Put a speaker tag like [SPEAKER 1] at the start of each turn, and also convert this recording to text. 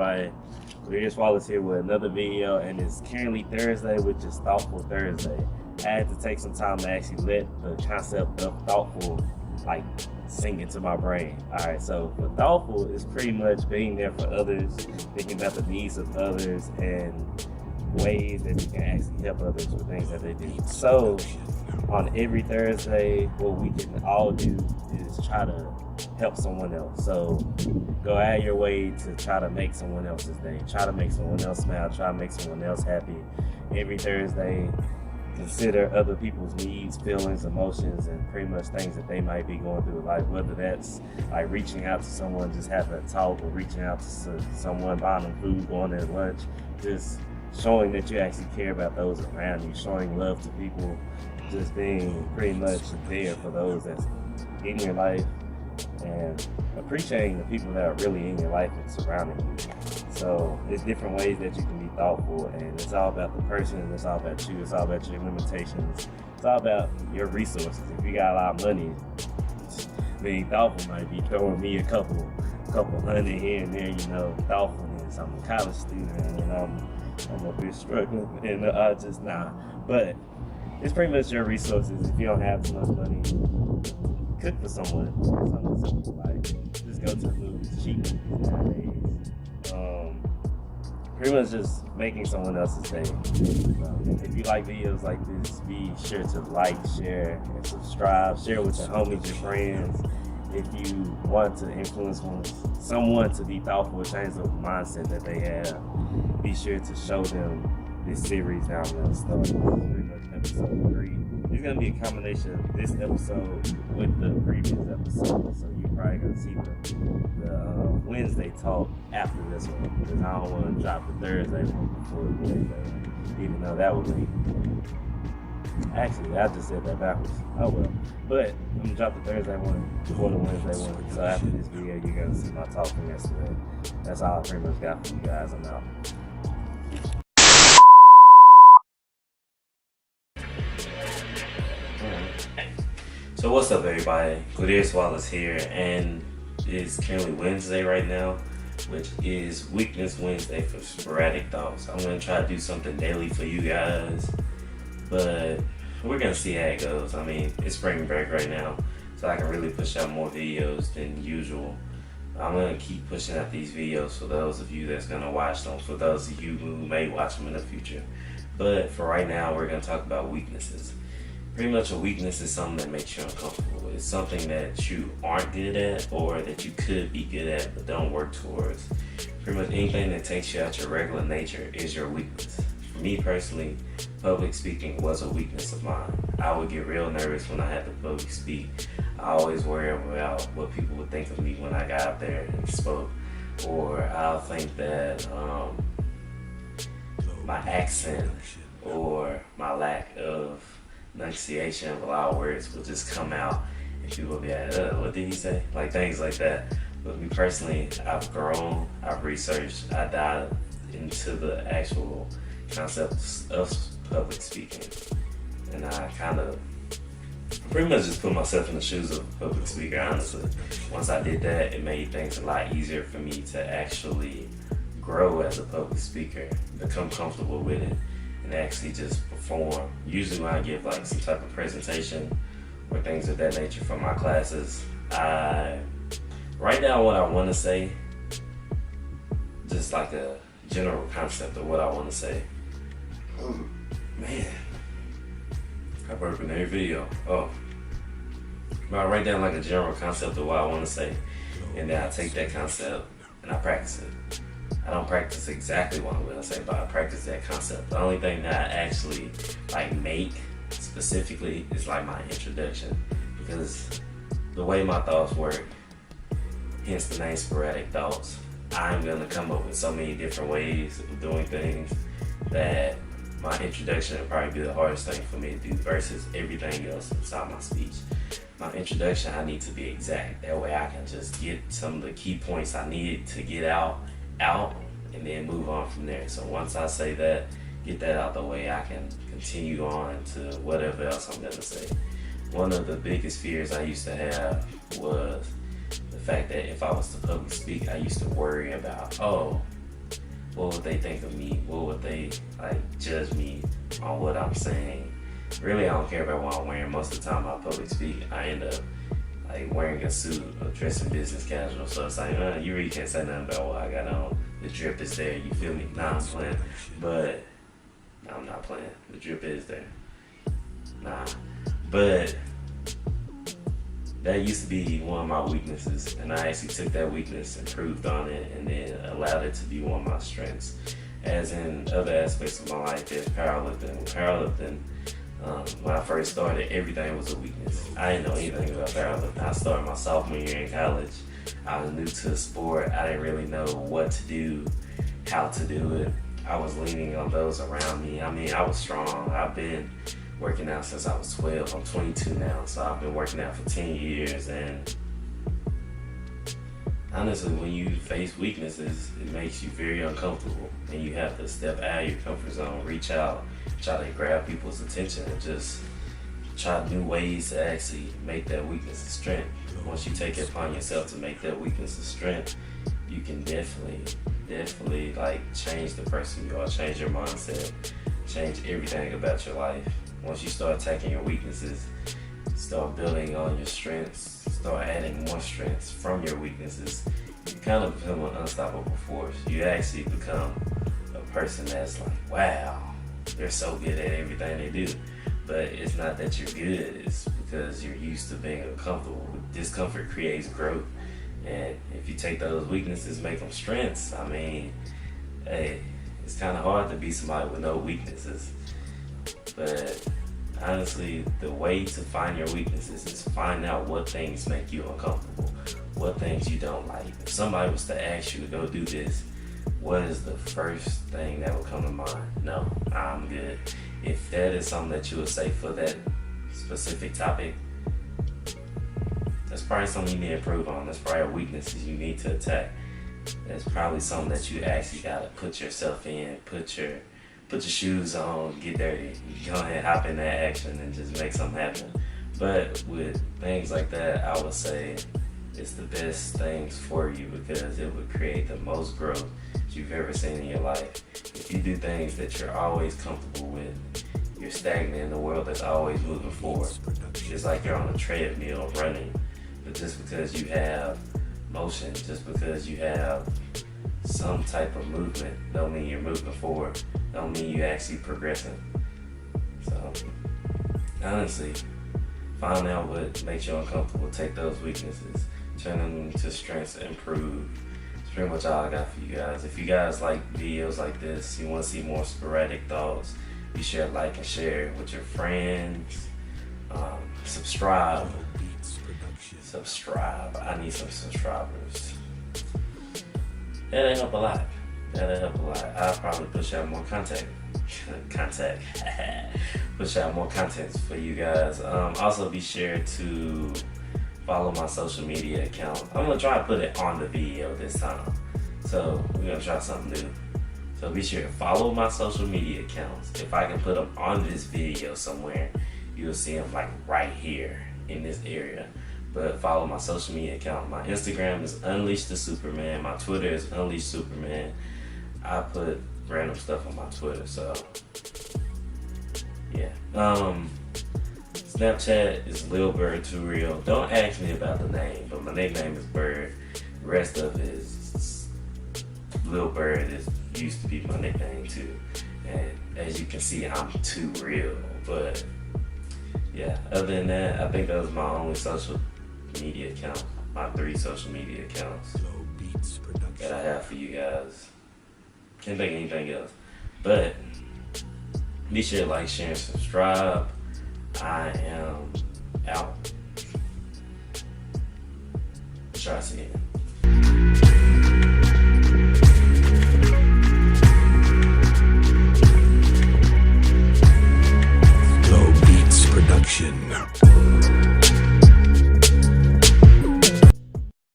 [SPEAKER 1] everybody? Here's Wallace here with another video, and it's currently Thursday, which is Thoughtful Thursday. I had to take some time to actually let the concept of thoughtful sink into my brain. Alright, so for thoughtful is pretty much being there for others, thinking about the needs of others, and ways that you can actually help others with things that they do. So on every Thursday, what we can all do is try to help someone else. So go out your way to try to make someone else's day. Try to make someone else smile. Try to make someone else happy. Every Thursday, consider other people's needs, feelings, emotions, and pretty much things that they might be going through in life, whether that's like reaching out to someone, just having a talk, or reaching out to someone, buying them food, going to lunch, just showing that you actually care about those around you, showing love to people, just being pretty much there for those that's in your life, and appreciating the people that are really in your life and surrounding you. So there's different ways that you can be thoughtful, and it's all about the person, it's all about you, it's all about your limitations, it's all about your resources. If you got a lot of money, being thoughtful might be throwing me a couple hundred here and there, thoughtfulness. I'm a college student and I'm a bit struggling, and but it's pretty much your resources. If you don't have too much money, cook for someone. Something simple like just go to the movies, cheap movies nowadays. Pretty much just making someone else's day. If you like videos like this, be sure to like, share, and subscribe. Share with your homies, your friends. If you want to influence someone to be thoughtful, change the mindset that they have, be sure to show them this series now. I'm going to start. This is pretty much episode 3. It's going to be a combination of this episode with the previous episode. So you're probably going to see the Wednesday talk after this one, because I don't want to drop the Thursday one before the Wednesday one, even though that would be... Actually, I just said that backwards. Oh well. But I'm going to drop the Thursday one before the Wednesday one. So after this video, you're going to see my talk from yesterday. That's all I pretty much got for you guys. I'm out. So what's up, everybody? Here's Wallace here, and it's currently Wednesday right now, which is Weakness Wednesday for Sporadic Thoughts. I'm going to try to do something daily for you guys, but we're going to see how it goes. I mean, it's spring break right now, so I can really push out more videos than usual. I'm going to keep pushing out these videos for those of you that's going to watch them, for those of you who may watch them in the future. But for right now, we're going to talk about weaknesses. Pretty much a weakness is something that makes you uncomfortable. It's something that you aren't good at, or that you could be good at but don't work towards. Pretty much anything that takes you out your regular nature is your weakness. For me personally, public speaking was a weakness of mine. I would get real nervous when I had to public speak. I always worry about what people would think of me when I got out there and spoke. Or I'll think that my accent or my lack of enunciation of a lot of words will just come out, and people will be like, what did he say? Like things like that. But me personally, I've grown, I've researched, I dived into the actual concept of public speaking, and I kind of pretty much just put myself in the shoes of a public speaker, honestly. Once I did that, it made things a lot easier for me to actually grow as a public speaker, become comfortable with it, and actually just perform. Usually when I give like some type of presentation or things of that nature for my classes, I write down what I want to say, just like a general concept of what I want to say. Oh man, I burp in every video. But I write down like a general concept of what I want to say, and then I take that concept and I practice it. I don't practice exactly what I'm going to say, but I practice that concept. The only thing that I actually make specifically is like my introduction, because the way my thoughts work, hence the name Sporadic Thoughts, I'm going to come up with so many different ways of doing things that my introduction would probably be the hardest thing for me to do versus everything else inside my speech. My introduction, I need to be exact. That way I can just get some of the key points I need to get out, and then move on from there. So once I say that, get that out the way, I can continue on to whatever else I'm gonna say. One of the biggest fears I used to have was the fact that if I was to public speak, I used to worry about, oh, what would they think of me? What would they like judge me on what I'm saying? Really, I don't care about what I'm wearing. Most of the time, I public speak, I end up like wearing a suit or dressing business casual. So it's like, you really can't say nothing about what I got on. The drip is there. You feel me? Nah, I'm playing, but I'm not playing. The drip is there. Nah, but that used to be one of my weaknesses, and I actually took that weakness, improved on it, and then allowed it to be one of my strengths. As in other aspects of my life, there's powerlifting. Powerlifting, when I first started, everything was a weakness. I didn't know anything about powerlifting. I started my sophomore year in college. I was new to the sport. I didn't really know what to do, how to do it. I was leaning on those around me. I mean, I was strong. I've been working out since I was 12. I'm 22 now, so I've been working out for 10 years. And honestly, when you face weaknesses, it makes you very uncomfortable, and you have to step out of your comfort zone, reach out, try to grab people's attention, and just try new ways to actually make that weakness a strength. Once you take it upon yourself to make that weakness a strength, you can definitely like change the person you are, change your mindset, change everything about your life. Once you start attacking your weaknesses, start building on your strengths, start adding more strengths from your weaknesses, you kind of become an unstoppable force. You actually become a person that's like, wow, they're so good at everything they do. But it's not that you're good, it's because you're used to being uncomfortable. Discomfort creates growth. And if you take those weaknesses, make them strengths, I mean, hey, it's kind of hard to be somebody with no weaknesses. But honestly, the way to find your weaknesses is find out what things make you uncomfortable, what things you don't like. If somebody was to ask you to go do this, what is the first thing that would come to mind? No, I'm good. If that is something that you would say for that specific topic, that's probably something you need to improve on. That's probably a weakness you need to attack. That's probably something that you actually gotta put yourself in, put your shoes on, get dirty. You go ahead, hop in that action and just make something happen. But with things like that, I would say it's the best things for you because it would create the most growth you've ever seen in your life. If you do things that you're always comfortable with, you're stagnant in a world that's always moving forward. It's like you're on a treadmill running. But just because you have motion, just because you have some type of movement, don't mean you're moving forward. Don't mean you're actually progressing. So, honestly, find out what makes you uncomfortable. Take those weaknesses, turn them into strengths, and improve. That's pretty much all I got for you guys. If you guys like videos like this, you want to see more sporadic thoughts, be sure to like and share with your friends. Subscribe. I need some subscribers. That'll help a lot. I'll probably push out more push out more content for you guys. Also be sure to follow my social media account. I'm gonna try to put it on the video this time. So we're gonna try something new. So be sure to follow my social media accounts. If I can put them on this video somewhere, you'll see them like right here in this area. But follow my social media account. My Instagram is Unleash the Superman. My Twitter is Unleash Superman. I put random stuff on my Twitter, so yeah. Snapchat is Lil Bird Too Real. Don't ask me about the name, but my nickname is Bird. The rest of it is Lil Bird. It used to be my nickname too. And as you can see, I'm too real. But yeah, other than that, I think those are my only social media accounts. My 3 social media accounts that I have for you guys. Can't think of anything else. But be sure to like, share, and subscribe. I am out. Try to see it.